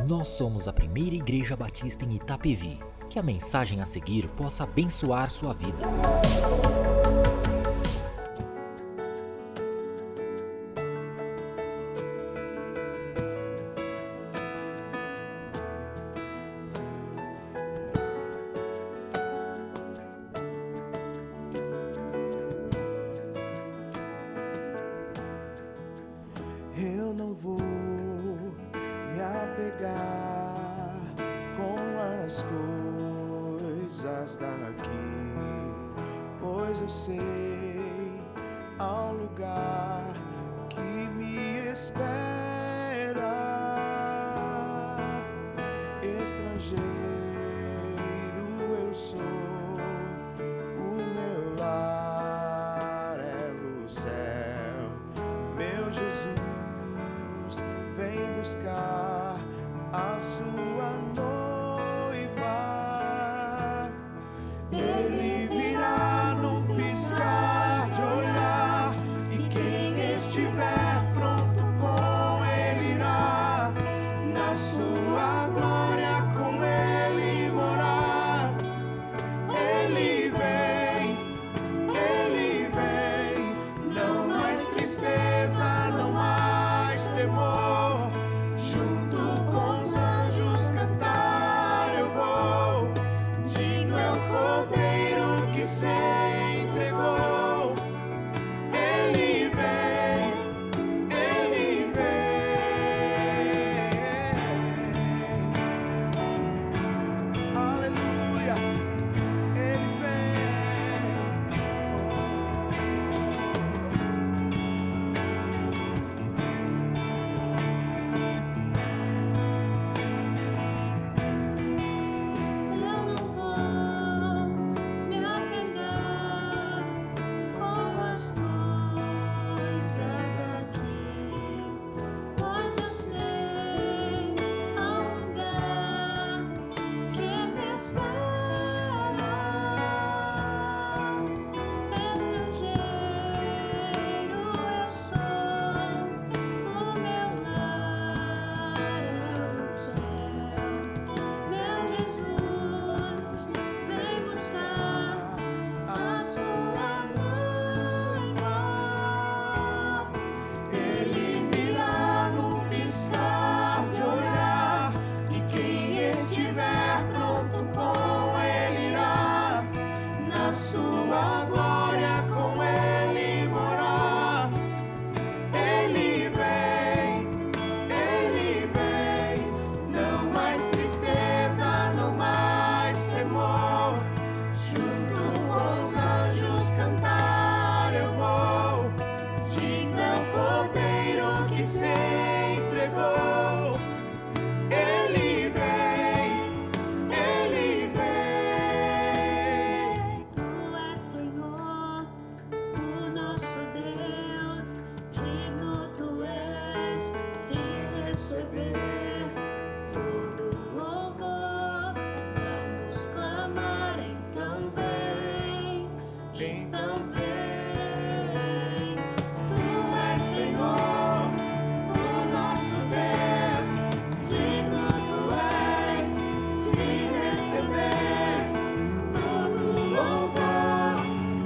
Nós somos a primeira igreja batista em Itapevi. Que a mensagem a seguir possa abençoar sua vida. Eu não vou me apegar com as coisas daqui, pois eu sei há um lugar que me espera. Estrangeiro eu sou, o meu lar é o céu. Meu Jesus vem buscar a sua noiva. Ele virá num piscar de olhar, e quem estiver pronto com ele irá, na sua glória com ele morar. Ele vem, não mais tristeza, não mais temor. Junto com os anjos cantar eu vou. Digno é o Cordeiro que se entregou. Ele vem, aleluia. Ele Eu não vou me apegar com as coisas daqui, pois eu sei há um lugar que me espera. Estrangeiro eu sou, o meu lar é o céu. Meu Jesus vem buscar a sua noiva. Ele virá num piscar de olhar, e quem estiver pronto com ele irá, na sua glória com ele morar. Ele vem, não mais tristeza, não mais temor. Junto com os anjos cantar eu vou. Digno é o Cordeiro que se entregou. Ele vem, Tu és Senhor, o nosso Deus, digno tu és de receber todo louvor. Vamos clamar, então vem. Tu és Senhor, o nosso Deus, digno tu és de receber todo louvor.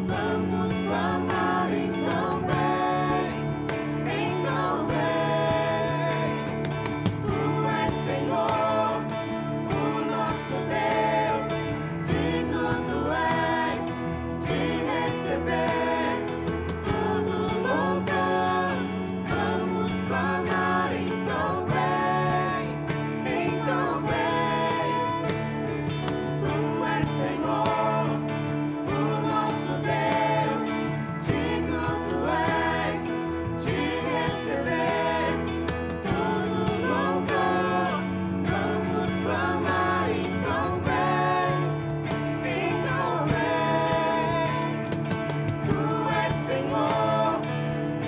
Vamos clamar, então vem. Tu és Senhor, o nosso Deus, digno tu és de receber todo louvor. Vamos clamar, então vem. Tu és Senhor, o nosso Deus, digno tu és de receber todo louvor. Vamos clamar, então vem. Tu és Senhor,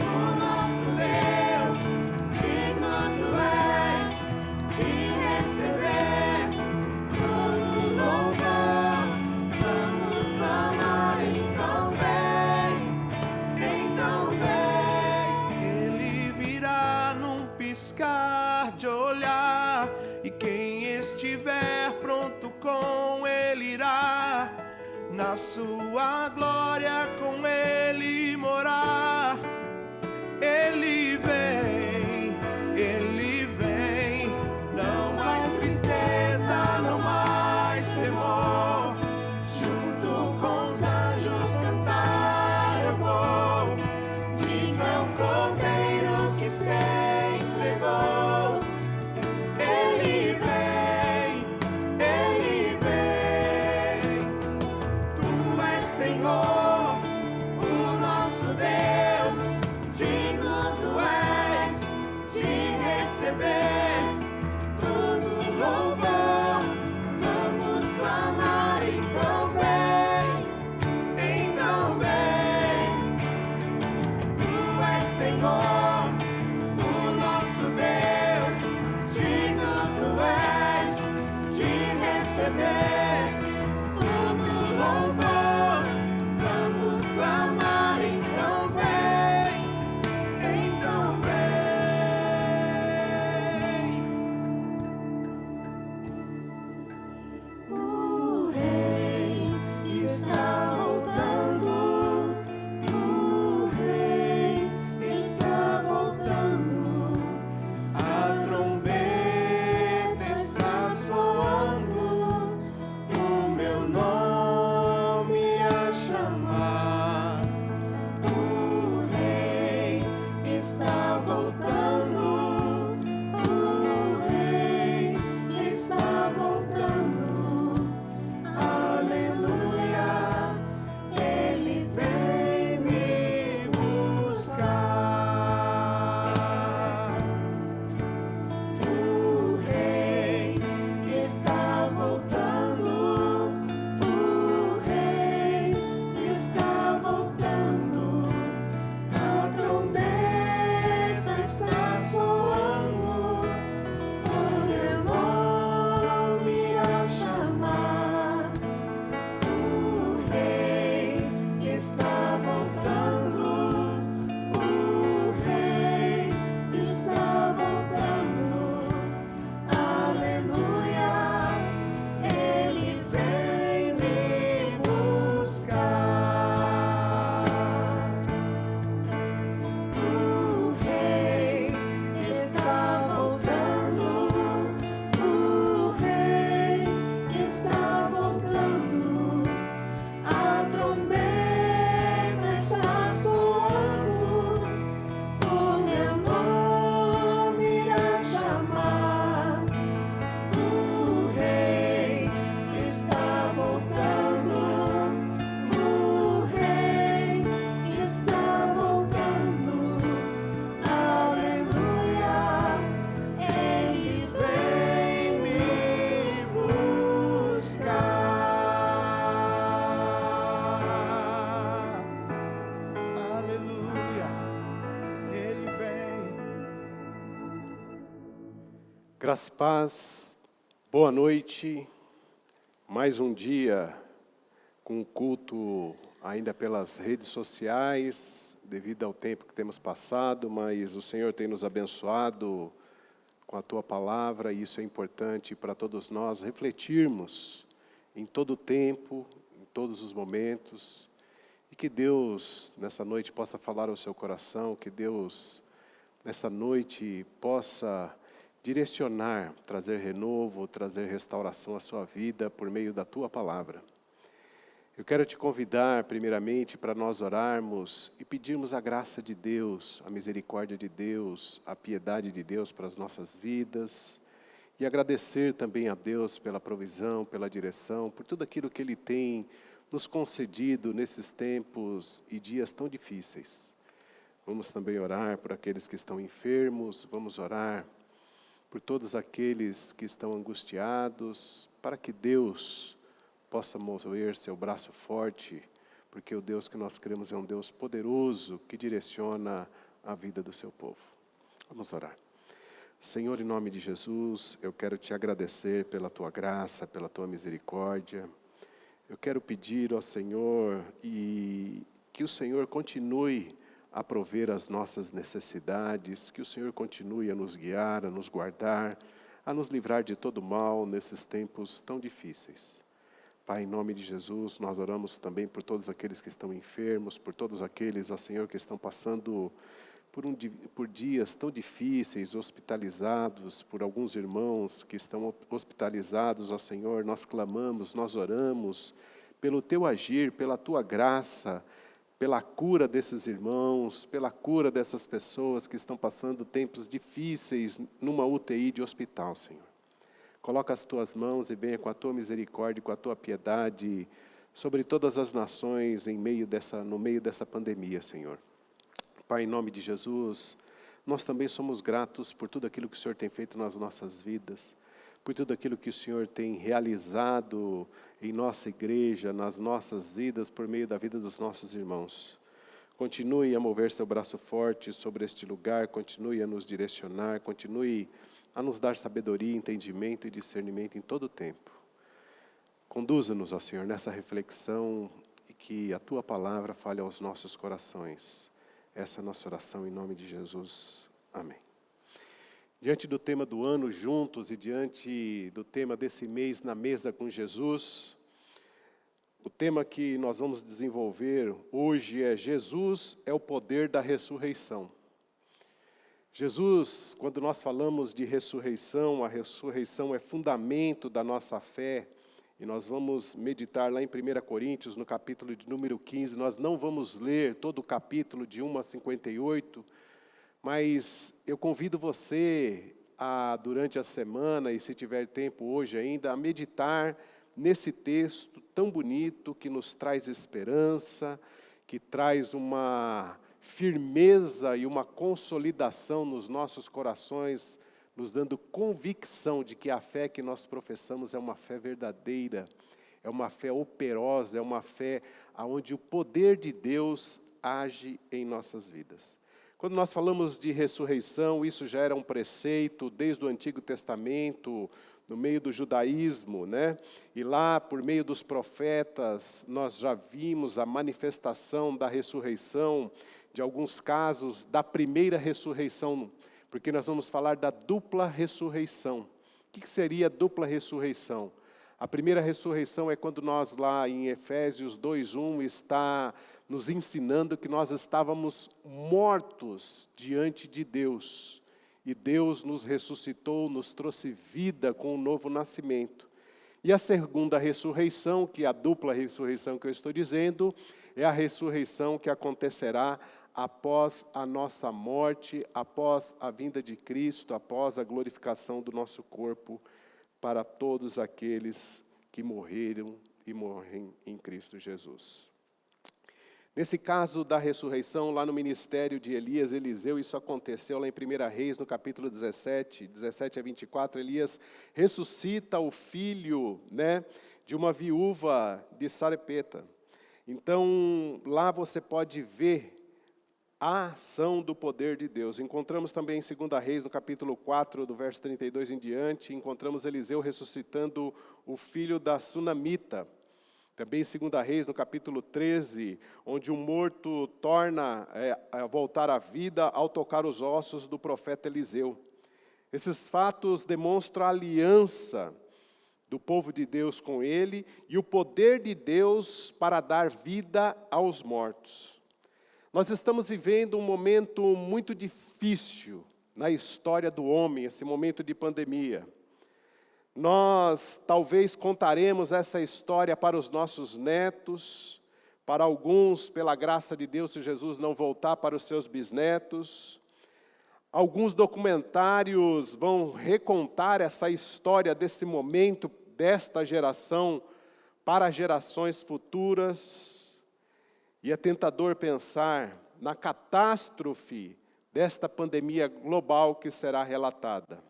o nosso Deus, digno tu és de receber todo louvor. Vamos clamar, então vem. Ele virá num piscar de olhar, e quem estiver pronto, com Ele irá, na sua glória com Ele morar. Ele vem, não mais tristeza, não mais temor. Junto com os anjos cantar eu vou, digno é o Cordeiro que se entregou. Ele vem, Tu és Senhor, o nosso Deus, digno Tu és de receber todo louvor. Vamos clamar, então vem, Tu és Senhor, o nosso Deus, digno Tu és de receber todo louvor. Vamos clamar, então vem, O Rei está voltando, o Rei está voltando, a trombeta está soando, o meu nome a chamar. O Rei está voltando, o Rei está voltando, aleluia, Ele vem me buscar. O Rei está voltando, o Rei está voltando, a trombeta está soando, o meu nome a chamar. O Rei está voltando, o Rei está voltando, aleluia, Ele vem me buscar. O Rei está voltando, o Rei está voltando, a trombeta está soando, o meu nome a chamar. O Rei está voltando, o Rei está voltando, aleluia, Ele vem me buscar. Aleluia, Ele vem. Graça e paz, boa noite, mais um dia com um culto ainda pelas redes sociais, devido ao tempo que temos passado, mas o Senhor tem nos abençoado com a Tua Palavra, e isso é importante para todos nós refletirmos em todo o tempo, em todos os momentos, e que Deus nessa noite possa falar ao seu coração, que Deus nessa noite possa direcionar, trazer renovo, trazer restauração à sua vida por meio da Tua Palavra. Eu quero te convidar primeiramente para nós orarmos e pedirmos a graça de Deus, a misericórdia de Deus, a piedade de Deus para as nossas vidas, e agradecer também a Deus pela provisão, pela direção, por tudo aquilo que Ele tem nos concedido nesses tempos e dias tão difíceis. Vamos também orar por aqueles que estão enfermos, vamos orar por todos aqueles que estão angustiados, para que Deus possa mover seu braço forte, porque o Deus que nós cremos é um Deus poderoso, que direciona a vida do seu povo. Vamos orar. Senhor, em nome de Jesus, eu quero te agradecer pela Tua graça, pela Tua misericórdia. Eu quero pedir ao Senhor e que o Senhor continue a prover as nossas necessidades, que o Senhor continue a nos guiar, a nos guardar, a nos livrar de todo mal nesses tempos tão difíceis. Pai, em nome de Jesus, nós oramos também por todos aqueles que estão enfermos, por todos aqueles, ó Senhor, que estão passando por dias tão difíceis, hospitalizados, por alguns irmãos que estão hospitalizados, ó Senhor, nós clamamos, nós oramos pelo Teu agir, pela Tua graça, pela cura desses irmãos, pela cura dessas pessoas que estão passando tempos difíceis numa UTI de hospital, Senhor. Coloca as Tuas mãos e venha com a Tua misericórdia, com a Tua piedade sobre todas as nações no meio dessa pandemia, Senhor. Pai, em nome de Jesus, nós também somos gratos por tudo aquilo que o Senhor tem feito nas nossas vidas, por tudo aquilo que o Senhor tem realizado em nossa igreja, nas nossas vidas, por meio da vida dos nossos irmãos. Continue a mover seu braço forte sobre este lugar, continue a nos direcionar, continue a nos dar sabedoria, entendimento e discernimento em todo o tempo. Conduza-nos, ó Senhor, nessa reflexão e que a Tua palavra fale aos nossos corações. Essa é a nossa oração em nome de Jesus. Amém. Diante do tema do ano juntos e diante do tema desse mês na mesa com Jesus, o tema que nós vamos desenvolver hoje é Jesus é o poder da ressurreição. Jesus, quando nós falamos de ressurreição, a ressurreição é fundamento da nossa fé, e nós vamos meditar lá em 1 Coríntios, no capítulo de número 15, nós não vamos ler todo o capítulo de 1 a 58, mas eu convido você a, durante a semana, e se tiver tempo hoje ainda, a meditar nesse texto tão bonito que nos traz esperança, que traz uma firmeza e uma consolidação nos nossos corações, nos dando convicção de que a fé que nós professamos é uma fé verdadeira, é uma fé operosa, é uma fé onde o poder de Deus age em nossas vidas. Quando nós falamos de ressurreição, isso já era um preceito desde o Antigo Testamento, no meio do judaísmo, né? E lá, por meio dos profetas, nós já vimos a manifestação da ressurreição, de alguns casos da primeira ressurreição, porque nós vamos falar da dupla ressurreição. O que seria a dupla ressurreição? A primeira ressurreição é quando nós lá em Efésios 2:1 está nos ensinando que nós estávamos mortos diante de Deus. E Deus nos ressuscitou, nos trouxe vida com um novo nascimento. E a segunda ressurreição, que é a dupla ressurreição que eu estou dizendo, é a ressurreição que acontecerá após a nossa morte, após a vinda de Cristo, após a glorificação do nosso corpo, para todos aqueles que morreram e morrem em Cristo Jesus. Nesse caso da ressurreição, lá no ministério de Elias, Eliseu, isso aconteceu lá em 1 Reis, no capítulo 17 a 24, Elias ressuscita o filho, né, de uma viúva de Sarepta. Então, lá você pode ver a ação do poder de Deus. Encontramos também em 2 Reis, no capítulo 4, do verso 32 em diante, encontramos Eliseu ressuscitando o filho da Sunamita. Também em 2 Reis, no capítulo 13, onde o morto torna a voltar à vida ao tocar os ossos do profeta Eliseu. Esses fatos demonstram a aliança do povo de Deus com ele e o poder de Deus para dar vida aos mortos. Nós estamos vivendo um momento muito difícil na história do homem, esse momento de pandemia. Nós talvez contaremos essa história para os nossos netos, para alguns, pela graça de Deus, se Jesus não voltar, para os seus bisnetos. Alguns documentários vão recontar essa história desse momento, desta geração, para gerações futuras. E é tentador pensar na catástrofe desta pandemia global que será relatada.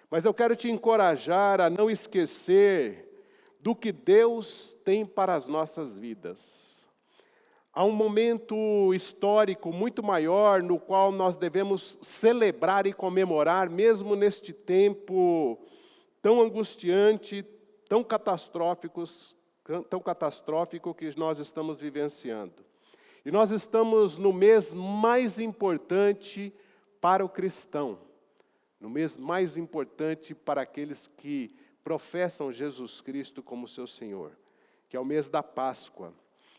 Mas eu quero te encorajar a não esquecer do que Deus tem para as nossas vidas. Há um momento histórico muito maior no qual nós devemos celebrar e comemorar, mesmo neste tempo tão angustiante, tão catastrófico que nós estamos vivenciando. E nós estamos no mês mais importante para o cristão, no mês mais importante para aqueles que professam Jesus Cristo como seu Senhor, que é o mês da Páscoa.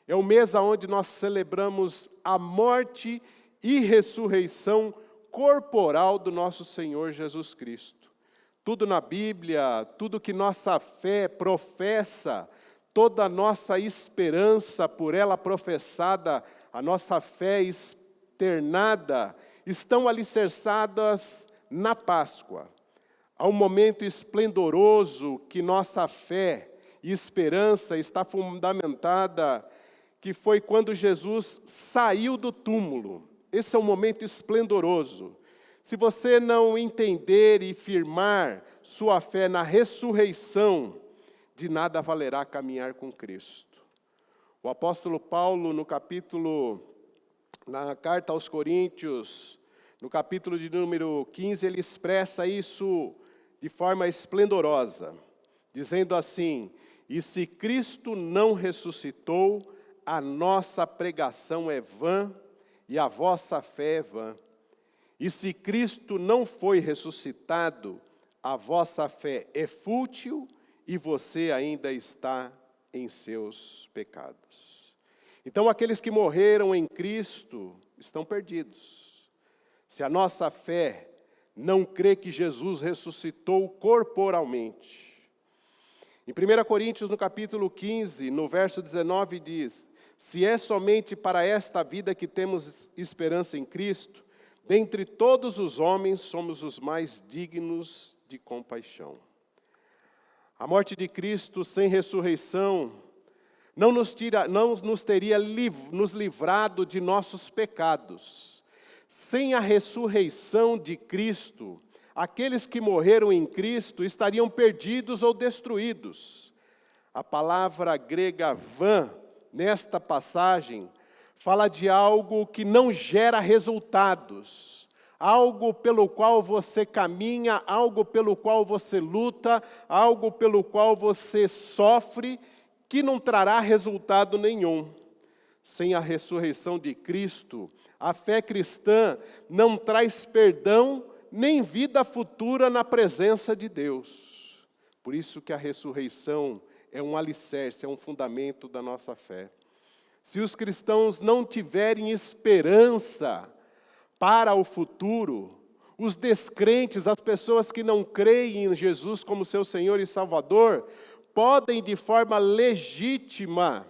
É o mês onde nós celebramos a morte e ressurreição corporal do nosso Senhor Jesus Cristo. Tudo na Bíblia, tudo que nossa fé professa, toda a nossa esperança por ela professada, a nossa fé externada, estão alicerçadas na Páscoa. Há um momento esplendoroso que nossa fé e esperança está fundamentada, que foi quando Jesus saiu do túmulo. Esse é um momento esplendoroso. Se você não entender e firmar sua fé na ressurreição, de nada valerá caminhar com Cristo. O apóstolo Paulo, na carta aos Coríntios, no capítulo de número 15, ele expressa isso de forma esplendorosa, dizendo assim: e se Cristo não ressuscitou, a nossa pregação é vã e a vossa fé é vã. E se Cristo não foi ressuscitado, a vossa fé é fútil e você ainda está em seus pecados. Então, aqueles que morreram em Cristo estão perdidos. Se a nossa fé não crê que Jesus ressuscitou corporalmente. Em 1 Coríntios, no capítulo 15, no verso 19, diz: se é somente para esta vida que temos esperança em Cristo, dentre todos os homens somos os mais dignos de compaixão. A morte de Cristo sem ressurreição não nos teria nos livrado de nossos pecados. Sem a ressurreição de Cristo, aqueles que morreram em Cristo estariam perdidos ou destruídos. A palavra grega vã, nesta passagem, fala de algo que não gera resultados, algo pelo qual você caminha, algo pelo qual você luta, algo pelo qual você sofre, que não trará resultado nenhum. Sem a ressurreição de Cristo, a fé cristã não traz perdão nem vida futura na presença de Deus. Por isso que a ressurreição é um alicerce, é um fundamento da nossa fé. Se os cristãos não tiverem esperança para o futuro, os descrentes, as pessoas que não creem em Jesus como seu Senhor e Salvador, podem de forma legítima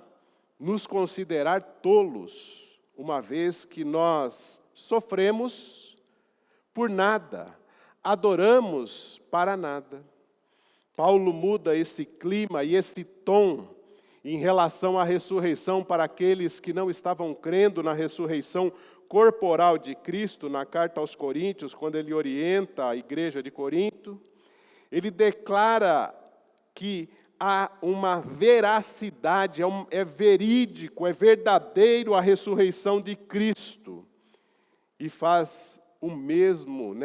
nos considerar tolos, uma vez que nós sofremos por nada, adoramos para nada. Paulo muda esse clima e esse tom em relação à ressurreição para aqueles que não estavam crendo na ressurreição corporal de Cristo, na carta aos Coríntios, quando ele orienta a igreja de Corinto. Ele declara que há uma veracidade, é verídico, é verdadeiro a ressurreição de Cristo. E faz o mesmo,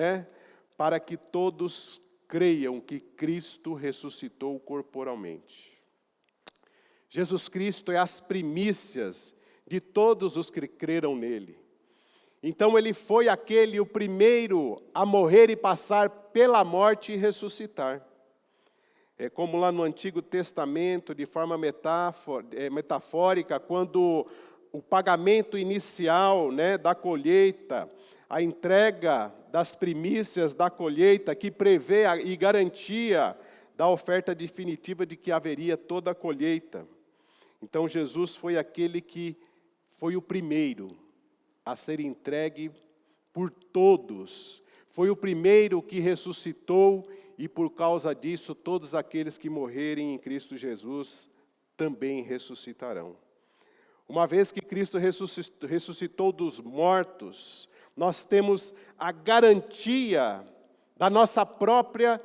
para que todos creiam que Cristo ressuscitou corporalmente. Jesus Cristo é as primícias de todos os que creram nele. Então ele foi o primeiro a morrer e passar pela morte e ressuscitar. É como lá no Antigo Testamento, de forma metafórica, quando o pagamento inicial da colheita, a entrega das primícias da colheita, que prevê e garantia da oferta definitiva de que haveria toda a colheita. Então Jesus foi aquele que foi o primeiro a ser entregue por todos. Foi o primeiro que ressuscitou e por causa disso todos aqueles que morrerem em Cristo Jesus também ressuscitarão. Uma vez que Cristo ressuscitou dos mortos, nós temos a garantia da nossa própria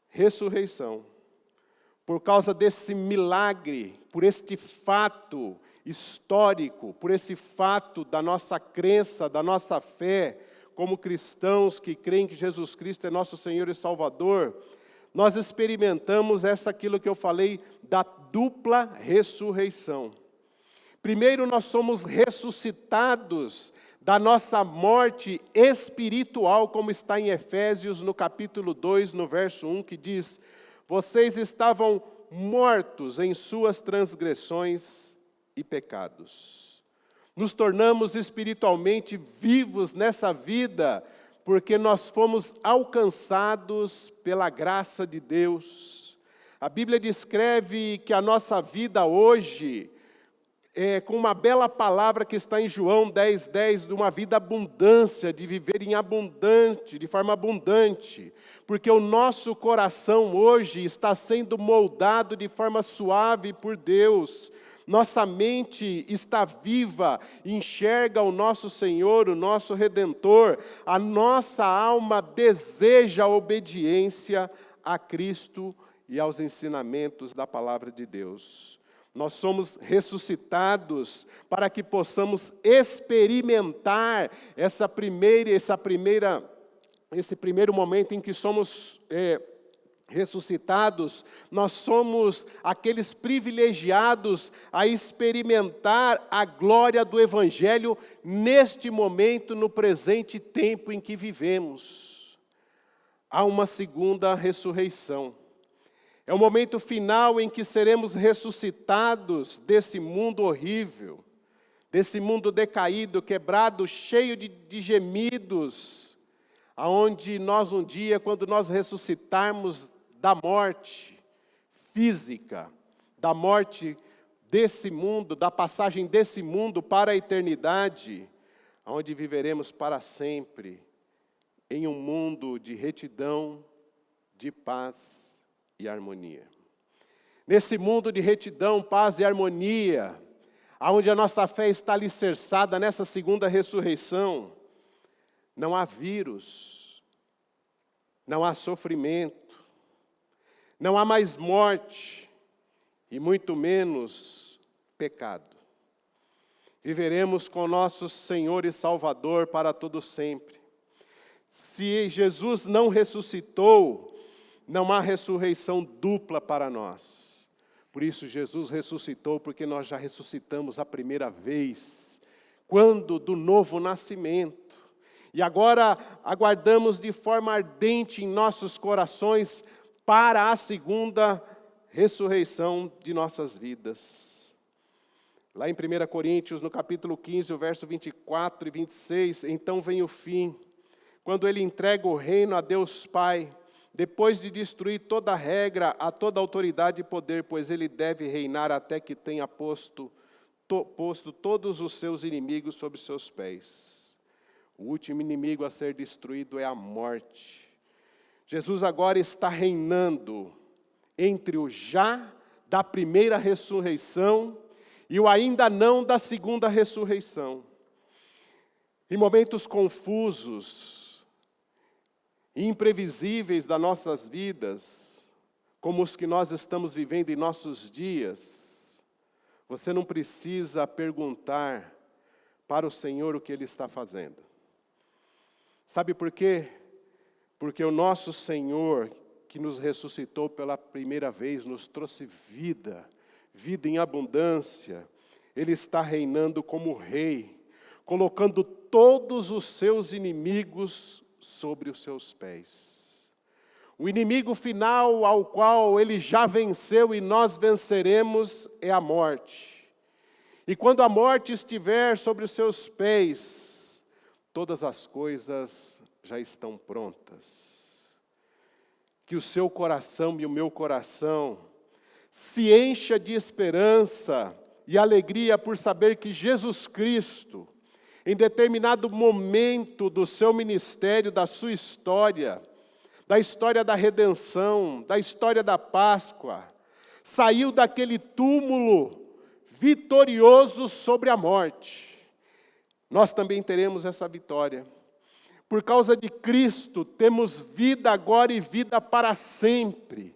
ressurreição. Por causa desse milagre, por este fato histórico, por esse fato da nossa crença, da nossa fé, como cristãos que creem que Jesus Cristo é nosso Senhor e Salvador, nós experimentamos aquilo que eu falei da dupla ressurreição. Primeiro, nós somos ressuscitados da nossa morte espiritual, como está em Efésios, no capítulo 2, no verso 1, que diz: vocês estavam mortos em suas transgressões e pecados. Nos tornamos espiritualmente vivos nessa vida, porque nós fomos alcançados pela graça de Deus. A Bíblia descreve que a nossa vida hoje, com uma bela palavra que está em João 10:10, de uma vida abundância, de viver em abundante, de forma abundante, porque o nosso coração hoje está sendo moldado de forma suave por Deus. Nossa mente está viva, enxerga o nosso Senhor, o nosso Redentor. A nossa alma deseja a obediência a Cristo e aos ensinamentos da palavra de Deus. Nós somos ressuscitados para que possamos experimentar esse primeiro momento em que somos ressuscitados. Nós somos aqueles privilegiados a experimentar a glória do Evangelho neste momento, no presente tempo em que vivemos. Há uma segunda ressurreição. É o momento final em que seremos ressuscitados desse mundo horrível, desse mundo decaído, quebrado, cheio de gemidos, aonde nós um dia, quando nós ressuscitarmos da morte física, da morte desse mundo, da passagem desse mundo para a eternidade, onde viveremos para sempre, em um mundo de retidão, de paz e harmonia. Nesse mundo de retidão, paz e harmonia, onde a nossa fé está alicerçada nessa segunda ressurreição, não há vírus, não há sofrimento, não há mais morte e muito menos pecado. Viveremos com nosso Senhor e Salvador para todo sempre. Se Jesus não ressuscitou, não há ressurreição dupla para nós. Por isso Jesus ressuscitou, porque nós já ressuscitamos a primeira vez, quando do novo nascimento. E agora aguardamos de forma ardente em nossos corações para a segunda ressurreição de nossas vidas. Lá em 1 Coríntios, no capítulo 15, o verso 24 e 26, então vem o fim, quando ele entrega o reino a Deus Pai, depois de destruir toda regra, a toda autoridade e poder, pois ele deve reinar até que tenha posto todos os seus inimigos sob seus pés. O último inimigo a ser destruído é a morte. Jesus agora está reinando entre o já da primeira ressurreição e o ainda não da segunda ressurreição. Em momentos confusos e imprevisíveis das nossas vidas, como os que nós estamos vivendo em nossos dias, você não precisa perguntar para o Senhor o que Ele está fazendo. Sabe por quê? Porque o nosso Senhor, que nos ressuscitou pela primeira vez, nos trouxe vida, vida em abundância. Ele está reinando como rei, colocando todos os seus inimigos sobre os seus pés. O inimigo final ao qual ele já venceu e nós venceremos é a morte. E quando a morte estiver sobre os seus pés, todas as coisas já estão prontas. Que o seu coração e o meu coração se encha de esperança e alegria por saber que Jesus Cristo, em determinado momento do seu ministério, da sua história, da história da redenção, da história da Páscoa, saiu daquele túmulo vitorioso sobre a morte. Nós também teremos essa vitória. Por causa de Cristo, temos vida agora e vida para sempre.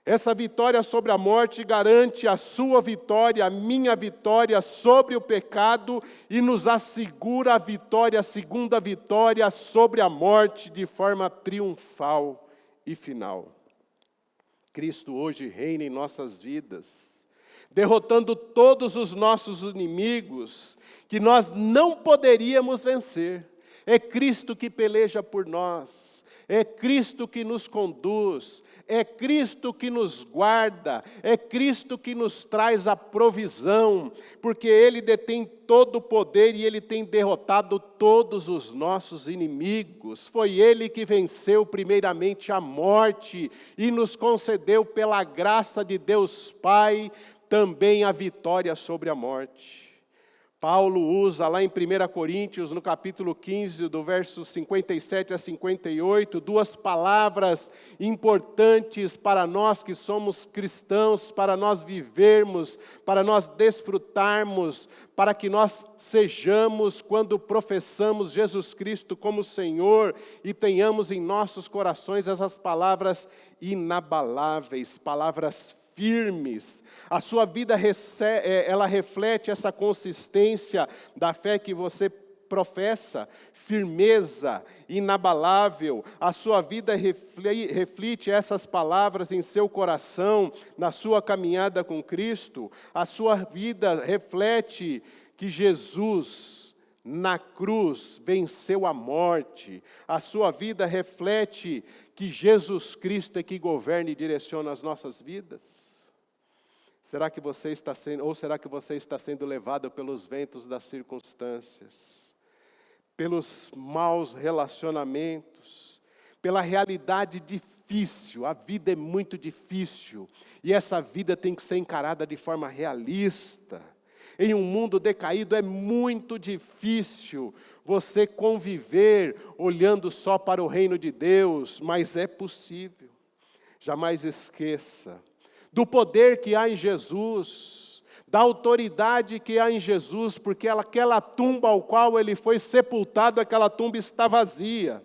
Essa vitória sobre a morte garante a sua vitória, a minha vitória sobre o pecado e nos assegura a vitória, a segunda vitória sobre a morte de forma triunfal e final. Cristo hoje reina em nossas vidas. derrotando todos os nossos inimigos, que nós não poderíamos vencer. É Cristo que peleja por nós, é Cristo que nos conduz, é Cristo que nos guarda, é Cristo que nos traz a provisão, porque Ele detém todo o poder e Ele tem derrotado todos os nossos inimigos. Foi Ele que venceu primeiramente a morte e nos concedeu pela graça de Deus Pai também a vitória sobre a morte. Paulo usa lá em 1 Coríntios, no capítulo 15, do verso 57 a 58, duas palavras importantes para nós que somos cristãos, para nós vivermos, para nós desfrutarmos, para que nós sejamos, quando professamos Jesus Cristo como Senhor, e tenhamos em nossos corações essas palavras inabaláveis, palavras firmes. A sua vida ela reflete essa consistência da fé que você professa, firmeza inabalável. A sua vida reflete essas palavras em seu coração, na sua caminhada com Cristo. A sua vida reflete que Jesus, na cruz, venceu a morte. A sua vida reflete que Jesus Cristo é que governa e direciona as nossas vidas. Será que você está sendo levado pelos ventos das circunstâncias, pelos maus relacionamentos, pela realidade difícil? A vida é muito difícil e essa vida tem que ser encarada de forma realista. Em um mundo decaído é muito difícil você conviver olhando só para o reino de Deus, mas é possível. Jamais esqueça do poder que há em Jesus, da autoridade que há em Jesus, porque aquela tumba ao qual Ele foi sepultado, aquela tumba está vazia.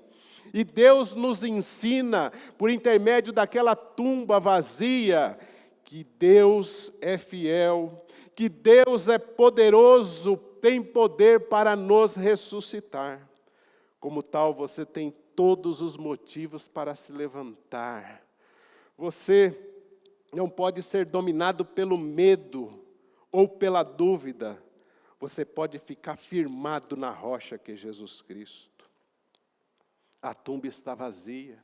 E Deus nos ensina, por intermédio daquela tumba vazia, que Deus é fiel, que Deus é poderoso, tem poder para nos ressuscitar. Como tal, você tem todos os motivos para se levantar. Você não pode ser dominado pelo medo ou pela dúvida. Você pode ficar firmado na rocha que é Jesus Cristo. A tumba está vazia.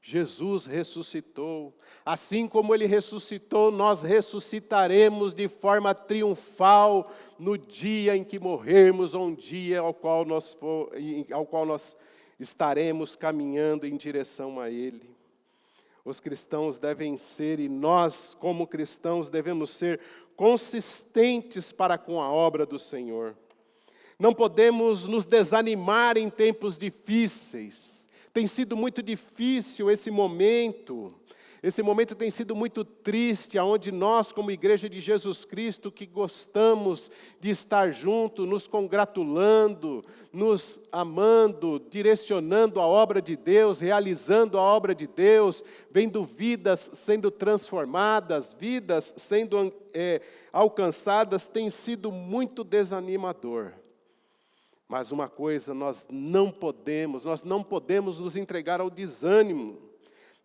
Jesus ressuscitou. Assim como Ele ressuscitou, nós ressuscitaremos de forma triunfal no dia em que morrermos, ou um dia ao qual nós estaremos caminhando em direção a Ele. Os cristãos devem ser, e nós, como cristãos, devemos ser consistentes para com a obra do Senhor. Não podemos nos desanimar em tempos difíceis. Tem sido muito difícil esse momento. Esse momento tem sido muito triste, onde nós, como Igreja de Jesus Cristo, que gostamos de estar juntos, nos congratulando, nos amando, direcionando a obra de Deus, realizando a obra de Deus, vendo vidas sendo transformadas, vidas sendo alcançadas, tem sido muito desanimador. Mas uma coisa, nós não podemos nos entregar ao desânimo.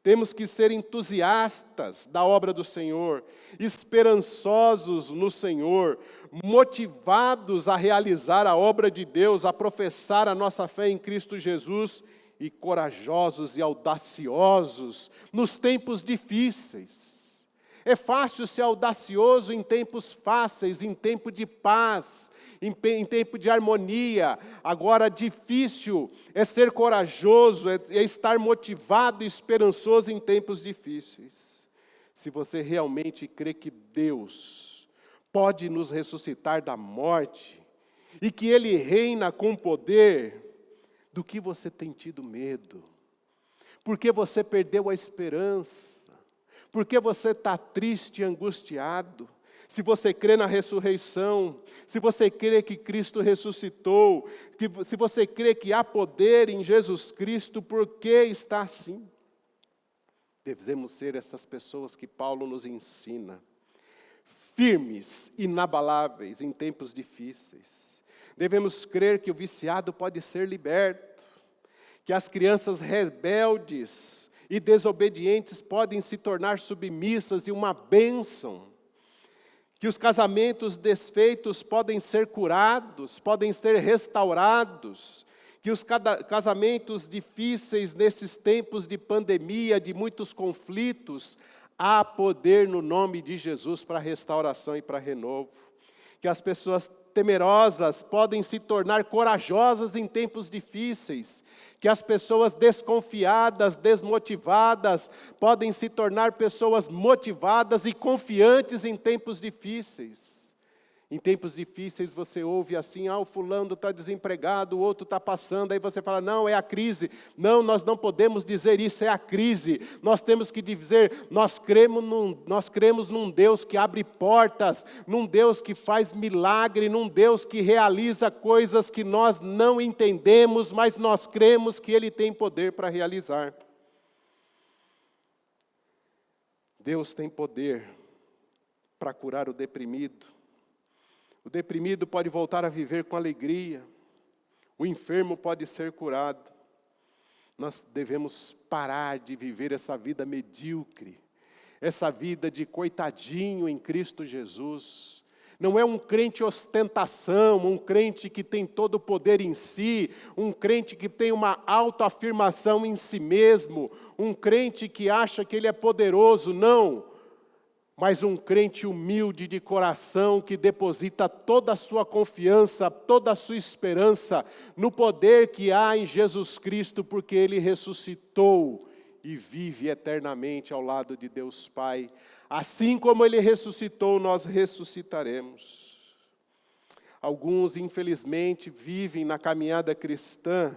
Temos que ser entusiastas da obra do Senhor, esperançosos no Senhor, motivados a realizar a obra de Deus, a professar a nossa fé em Cristo Jesus e corajosos e audaciosos nos tempos difíceis. É fácil ser audacioso em tempos fáceis, em tempo de paz, em tempo de harmonia. Agora, difícil é ser corajoso, é estar motivado e esperançoso em tempos difíceis. Se você realmente crê que Deus pode nos ressuscitar da morte e que Ele reina com poder, do que você tem tido medo? Porque você perdeu a esperança? Porque você está triste e angustiado? Se você crê na ressurreição, se você crê que Cristo ressuscitou, se você crê que há poder em Jesus Cristo, por que está assim? Devemos ser essas pessoas que Paulo nos ensina, firmes, inabaláveis em tempos difíceis. Devemos crer que o viciado pode ser liberto, que as crianças rebeldes e desobedientes podem se tornar submissas e uma bênção, que os casamentos desfeitos podem ser curados, podem ser restaurados, que os casamentos difíceis nesses tempos de pandemia, de muitos conflitos, há poder no nome de Jesus para restauração e para renovo. Que as pessoas temerosas podem se tornar corajosas em tempos difíceis. Que as pessoas desconfiadas, desmotivadas, podem se tornar pessoas motivadas e confiantes em tempos difíceis. Em tempos difíceis você ouve assim, o fulano está desempregado, o outro está passando, aí você fala, não, é a crise. Não, nós não podemos dizer isso, é a crise. Nós temos que dizer, nós cremos num Deus que abre portas, num Deus que faz milagre, num Deus que realiza coisas que nós não entendemos, mas nós cremos que Ele tem poder para realizar. Deus tem poder para curar o deprimido. O deprimido pode voltar a viver com alegria. O enfermo pode ser curado. Nós devemos parar de viver essa vida medíocre, essa vida de coitadinho em Cristo Jesus. Não é um crente ostentação, um crente que tem todo o poder em si, um crente que tem uma autoafirmação em si mesmo, um crente que acha que ele é poderoso, não. Mas um crente humilde de coração que deposita toda a sua confiança, toda a sua esperança no poder que há em Jesus Cristo, porque Ele ressuscitou e vive eternamente ao lado de Deus Pai. Assim como Ele ressuscitou, nós ressuscitaremos. Alguns, infelizmente, vivem na caminhada cristã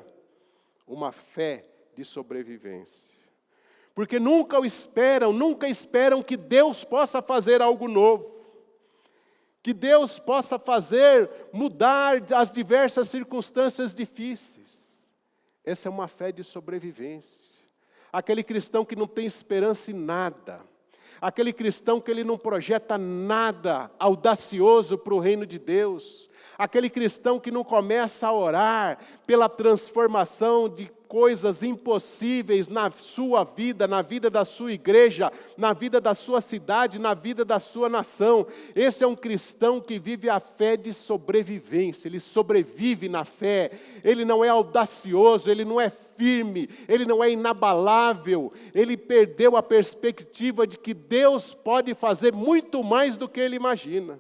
uma fé de sobrevivência. Porque nunca esperam que Deus possa fazer algo novo. Que Deus possa fazer mudar as diversas circunstâncias difíceis. Essa é uma fé de sobrevivência. Aquele cristão que não tem esperança em nada. Aquele cristão que ele não projeta nada audacioso para o reino de Deus. Aquele cristão que não começa a orar pela transformação de coisas impossíveis na sua vida, na vida da sua igreja, na vida da sua cidade, na vida da sua nação. Esse é um cristão que vive a fé de sobrevivência, ele sobrevive na fé, ele não é audacioso, ele não é firme, ele não é inabalável, ele perdeu a perspectiva de que Deus pode fazer muito mais do que ele imagina.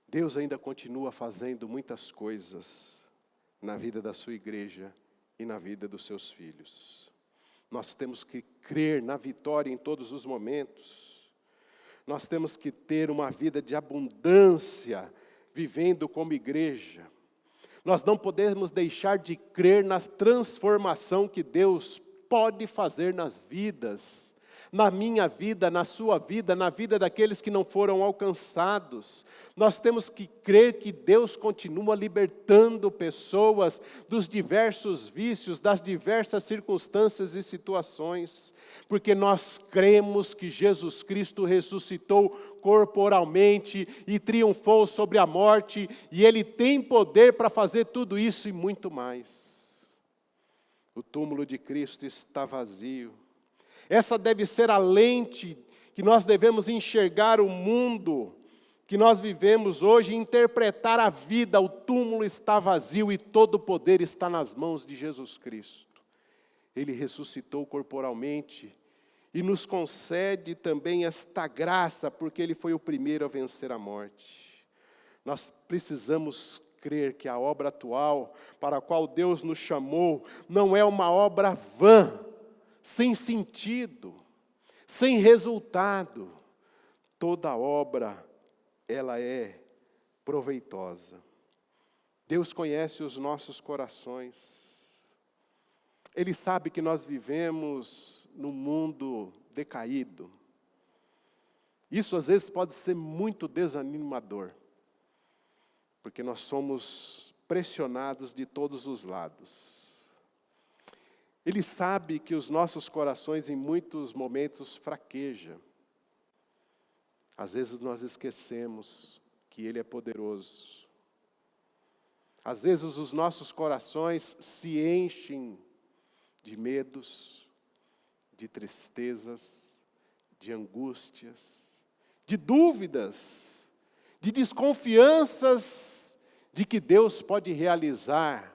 Deus ainda continua fazendo muitas coisas na vida da sua igreja e na vida dos seus filhos. Nós temos que crer na vitória em todos os momentos. Nós temos que ter uma vida de abundância, vivendo como igreja. Nós não podemos deixar de crer na transformação que Deus pode fazer nas vidas, na minha vida, na sua vida, na vida daqueles que não foram alcançados. Nós temos que crer que Deus continua libertando pessoas dos diversos vícios, das diversas circunstâncias e situações, porque nós cremos que Jesus Cristo ressuscitou corporalmente e triunfou sobre a morte, e Ele tem poder para fazer tudo isso e muito mais. O túmulo de Cristo está vazio. Essa deve ser a lente que nós devemos enxergar o mundo que nós vivemos hoje, interpretar a vida. O túmulo está vazio e todo o poder está nas mãos de Jesus Cristo. Ele ressuscitou corporalmente e nos concede também esta graça, porque Ele foi o primeiro a vencer a morte. Nós precisamos crer que a obra atual, para a qual Deus nos chamou, não é uma obra vã, sem sentido, sem resultado. Toda obra, ela é proveitosa. Deus conhece os nossos corações. Ele sabe que nós vivemos num mundo decaído. Isso às vezes pode ser muito desanimador, porque nós somos pressionados de todos os lados. Ele sabe que os nossos corações em muitos momentos fraquejam. Às vezes nós esquecemos que Ele é poderoso. Às vezes os nossos corações se enchem de medos, de tristezas, de angústias, de dúvidas, de desconfianças de que Deus pode realizar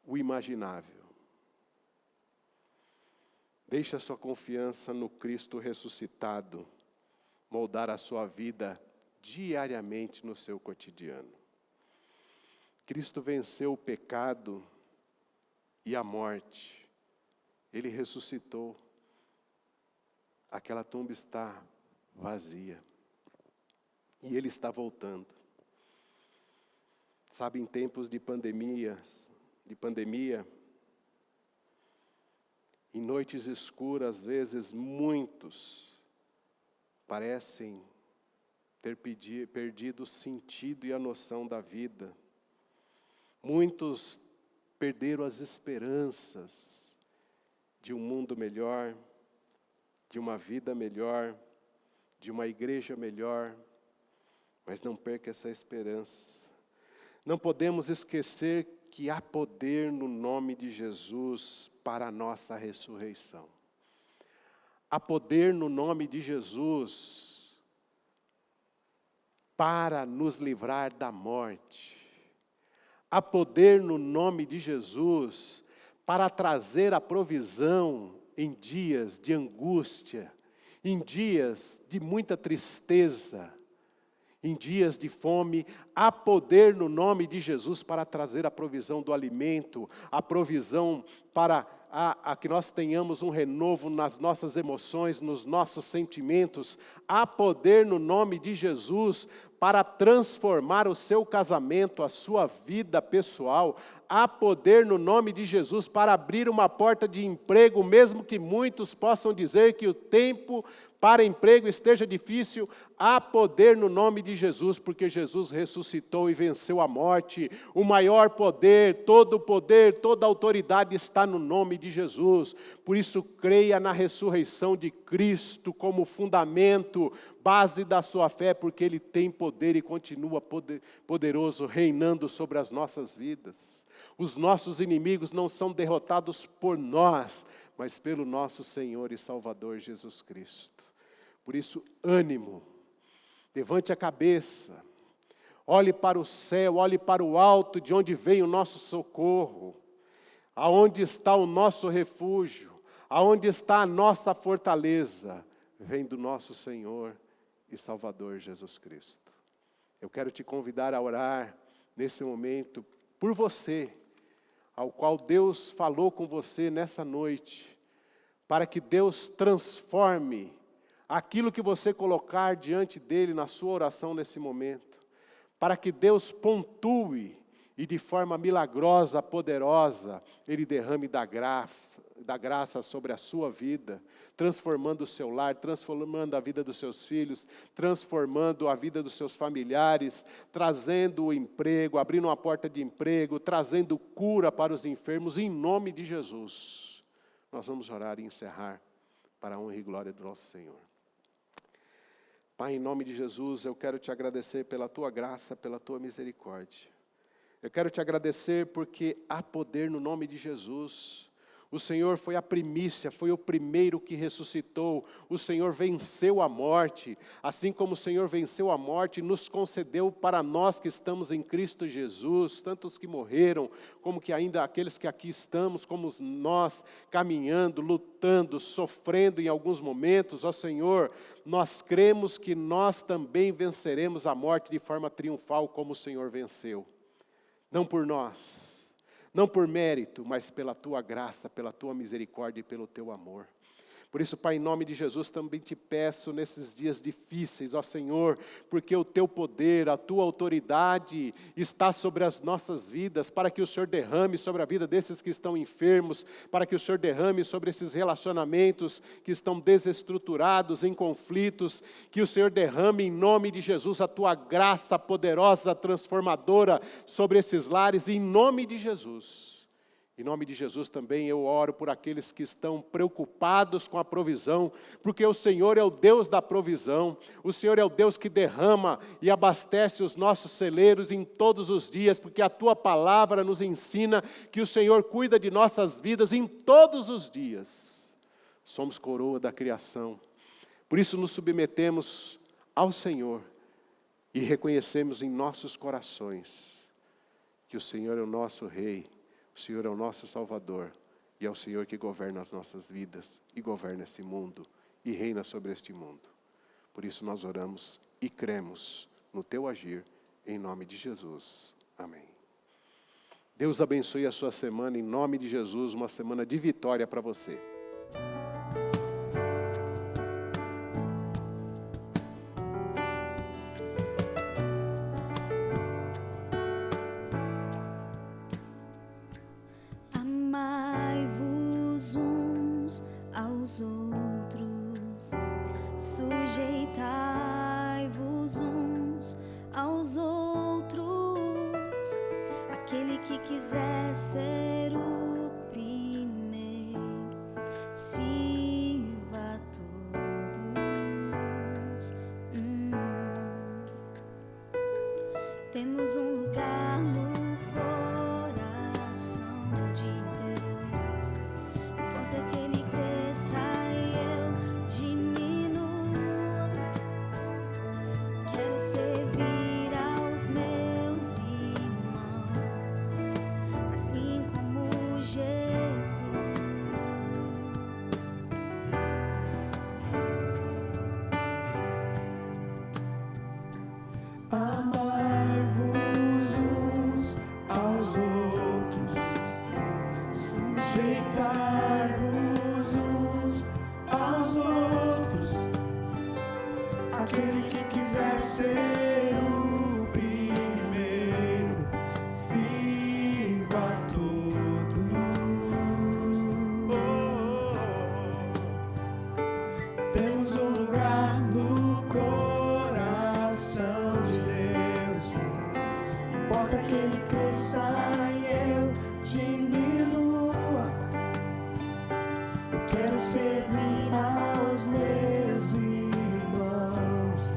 o imaginável. Deixe a sua confiança no Cristo ressuscitado moldar a sua vida diariamente no seu cotidiano. Cristo venceu o pecado e a morte. Ele ressuscitou. Aquela tumba está vazia. E Ele está voltando. Sabe, em tempos de pandemia, em noites escuras, às vezes muitos parecem ter perdido o sentido e a noção da vida. Muitos perderam as esperanças de um mundo melhor, de uma vida melhor, de uma igreja melhor, mas não perca essa esperança. Não podemos esquecer que há poder no nome de Jesus para a nossa ressurreição. Há poder no nome de Jesus para nos livrar da morte. Há poder no nome de Jesus para trazer a provisão em dias de angústia, em dias de muita tristeza, em dias de fome. Há poder no nome de Jesus para trazer a provisão do alimento, a provisão para que nós tenhamos um renovo nas nossas emoções, nos nossos sentimentos. Há poder no nome de Jesus para transformar o seu casamento, a sua vida pessoal. Há poder no nome de Jesus para abrir uma porta de emprego, mesmo que muitos possam dizer que o tempo para emprego esteja difícil. Há poder no nome de Jesus, porque Jesus ressuscitou e venceu a morte. O maior poder, toda autoridade está no nome de Jesus. Por isso, creia na ressurreição de Cristo como fundamento, base da sua fé, porque Ele tem poder e continua poderoso, reinando sobre as nossas vidas. Os nossos inimigos não são derrotados por nós, mas pelo nosso Senhor e Salvador Jesus Cristo. Por isso, ânimo, levante a cabeça, olhe para o céu, olhe para o alto, de onde vem o nosso socorro, aonde está o nosso refúgio, aonde está a nossa fortaleza, vem do nosso Senhor e Salvador Jesus Cristo. Eu quero te convidar a orar nesse momento por você, ao qual Deus falou com você nessa noite, para que Deus transforme aquilo que você colocar diante dEle na sua oração nesse momento, para que Deus pontue e de forma milagrosa, poderosa, Ele derrame da graça sobre a sua vida, transformando o seu lar, transformando a vida dos seus filhos, transformando a vida dos seus familiares, trazendo o emprego, abrindo uma porta de emprego, trazendo cura para os enfermos, em nome de Jesus. Nós vamos orar e encerrar para a honra e glória do nosso Senhor. Pai, em nome de Jesus, eu quero te agradecer pela tua graça, pela tua misericórdia. Eu quero te agradecer porque há poder no nome de Jesus. O Senhor foi a primícia, foi o primeiro que ressuscitou. O Senhor venceu a morte. Assim como o Senhor venceu a morte, nos concedeu para nós que estamos em Cristo Jesus, tanto os que morreram, como que ainda aqueles que aqui estamos, como nós, caminhando, lutando, sofrendo em alguns momentos. Ó Senhor, nós cremos que nós também venceremos a morte de forma triunfal, como o Senhor venceu. Não por nós, não por mérito, mas pela tua graça, pela tua misericórdia e pelo teu amor. Por isso, Pai, em nome de Jesus, também te peço nesses dias difíceis, ó Senhor, porque o teu poder, a tua autoridade está sobre as nossas vidas, para que o Senhor derrame sobre a vida desses que estão enfermos, para que o Senhor derrame sobre esses relacionamentos que estão desestruturados, em conflitos, que o Senhor derrame em nome de Jesus a tua graça poderosa, transformadora sobre esses lares, em nome de Jesus. Em nome de Jesus também eu oro por aqueles que estão preocupados com a provisão, porque o Senhor é o Deus da provisão, o Senhor é o Deus que derrama e abastece os nossos celeiros em todos os dias, porque a tua palavra nos ensina que o Senhor cuida de nossas vidas em todos os dias. Somos coroa da criação, Por isso nos submetemos ao Senhor e reconhecemos em nossos corações que o Senhor é o nosso Rei, o Senhor é o nosso Salvador e é o Senhor que governa as nossas vidas e governa esse mundo e reina sobre este mundo. Por isso nós oramos e cremos no teu agir, em nome de Jesus. Amém. Deus abençoe a sua semana, em nome de Jesus, uma semana de vitória para você. Amai-vos uns aos outros, sujeitai-vos uns aos outros. Aquele que quiser ser o primeiro, sirva a todos. Temos um lugar no coração de Deus. Importa que Ele cresça e eu diminua. Quero servir aos meus irmãos, assim como Jesus. Amai-vos uns aos outros, sujeitai-vos uns aos outros. Aquele que quiser ser o primeiro, sirva a todos. Temos um lugar no coração de Deus. Importa que Ele cresça e eu diminua. Eu quero servir aos meus irmãos,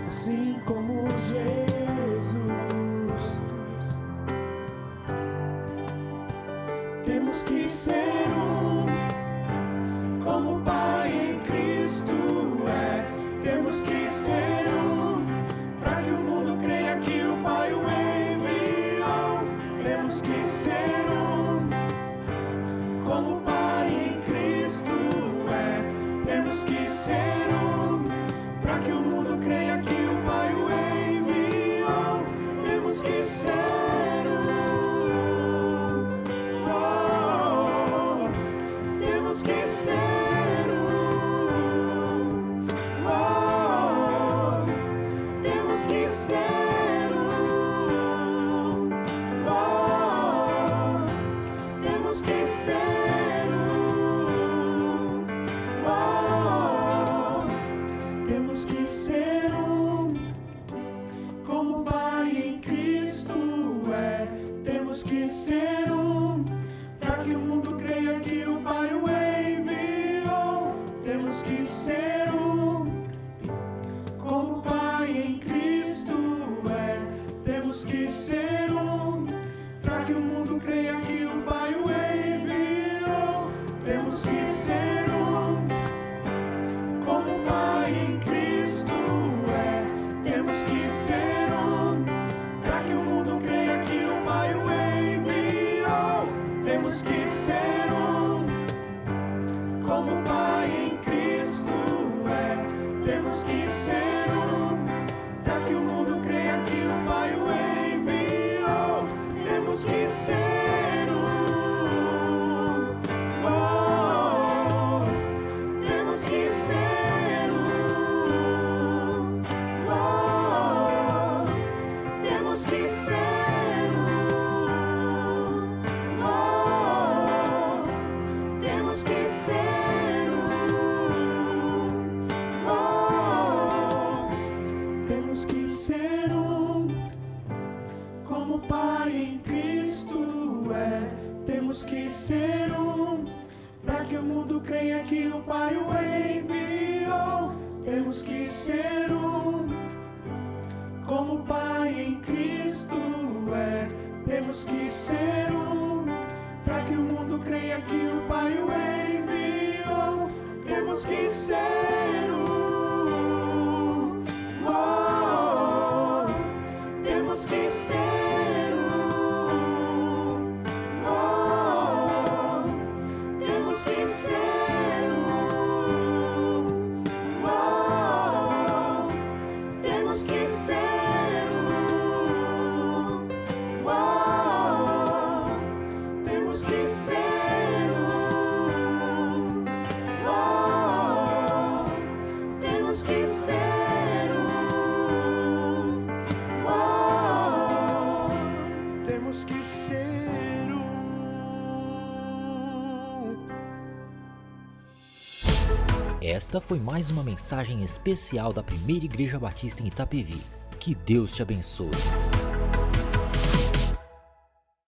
assim como Jesus. Temos que ser como o Pai em Cristo é. Temos que ser para que o mundo creia que o Pai o enviou. Temos que ser como o Pai em Cristo é. Temos que ser para que o mundo creia que o Pai o enviou. Temos que ser temos que ser temos que ser temos que ser temos que ser como o Pai em Cristo é. Temos que ser para que o mundo creia que o Pai o enviou. Temos que ser como o Pai em Cristo é. Temos que ser para que o mundo creia que o Pai o enviou. Temos que ser como o Pai em Cristo é. Temos que ser para que o mundo creia que o Pai o enviou. Temos que ser como o Pai em Cristo é. Temos que ser para que o mundo creia que o Pai o enviou. Temos que ser temos que ser temos que ser temos que ser temos que ser como o Pai em Cristo é. Temos que ser para que o mundo creia que o Pai o enviou. Temos que ser como o Pai em Cristo é. Temos que ser para que o mundo creia que o Pai o enviou. Temos que ser que ser um. Oh, temos que ser um. Esta foi mais uma mensagem especial da Primeira Igreja Batista em Itapevi. Que Deus te abençoe.